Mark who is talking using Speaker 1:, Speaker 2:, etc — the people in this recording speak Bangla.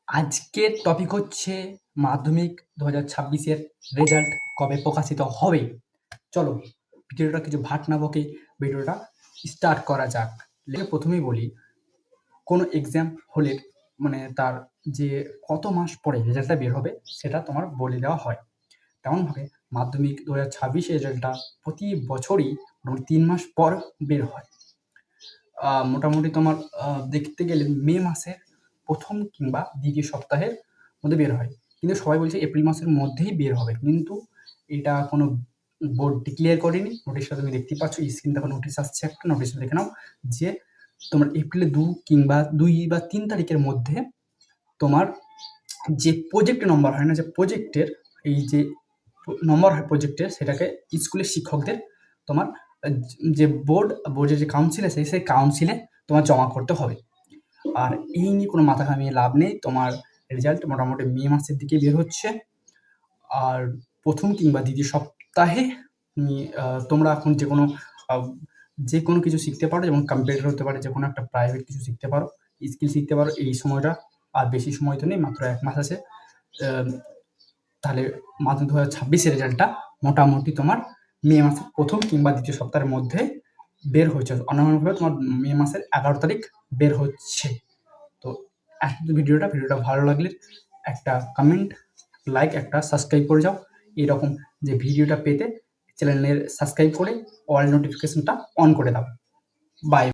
Speaker 1: আজকের টপিক হচ্ছে মাধ্যমিক ২০২৬ এর রেজাল্ট কবে প্রকাশিত হবে? চলো ভিডিওটা কিছু ভাট না বকে ভিডিওটা স্টার্ট করা যাক। প্রথমেই বলি, কোনো এক্সাম হলে মানে তার যে কত মাস পরে রেজাল্টটা বের হবে সেটা তোমার বলে দেওয়া হয়। তেমনভাবে মাধ্যমিক ২০২৬ এর রেজাল্টটা প্রতি বছরই মোটামুটি ৩ মাস পর বের হয়। মোটামুটি তোমার দেখতে গেলে মে মাসের ১ম কিংবা ২য় সপ্তাহের মধ্যে বের হয়। কিন্তু সবাই বলছে এপ্রিল মাসের মধ্যেই বের হবে। কিন্তু এটা কোনো বোর্ড ডিক্লেয়ার করেনি। নোটিশটা তুমি দেখতেই পাচ্ছ, স্ক্রিনে দেখো নোটিশ আসছে একটা, নোটিশটা দেখে নাও যে তোমার এপ্রিলের ২ কিংবা ২ বা ৩ তারিখের মধ্যে তোমার যে প্রজেক্ট নম্বর হয় না, যে প্রজেক্টের এই যে নম্বর হয় প্রজেক্টের, সেটাকে স্কুলের শিক্ষকদের তোমার যে বোর্ডের যে কাউন্সিল আছে সেই কাউন্সিলে তোমার জমা করতে হবে। আর এই নিয়ে কোনো মাথা ঘামিয়ে লাভ নেই। তোমার রেজাল্ট মোটামুটি মে মাসের দিকে বের হচ্ছে। আর ১ম কিংবা ২য় সপ্তাহে তোমরা এখন যে কোনো কিছু শিখতে পারো, যেমন কম্পিউটার হতে পারে, যে কোনো একটা প্রাইভেট কিছু শিখতে পারো, স্কিল শিখতে পারো। এই সময়টা আর বেশি সময় তো নেই, মাত্র ১ মাস আছে। তাহলে মাধ্যমিক ২০২৬ এর রেজাল্টটা মোটামুটি তোমার মে মাসের ১ম কিংবা ২য় সপ্তাহের মধ্যে বের হচ্ছে। অন্যান্যভাবে তোমার মে মাসের ১১ তারিখ বের হচ্ছে। তো ভিডিওটা ভালো লাগলে একটা কমেন্ট, লাইক, একটা সাবস্ক্রাইব করে যাও। এরকম যে ভিডিওটা পেতে চ্যানেলের সাবস্ক্রাইব করে অল নোটিফিকেশনটা অন করে দাও। বাই।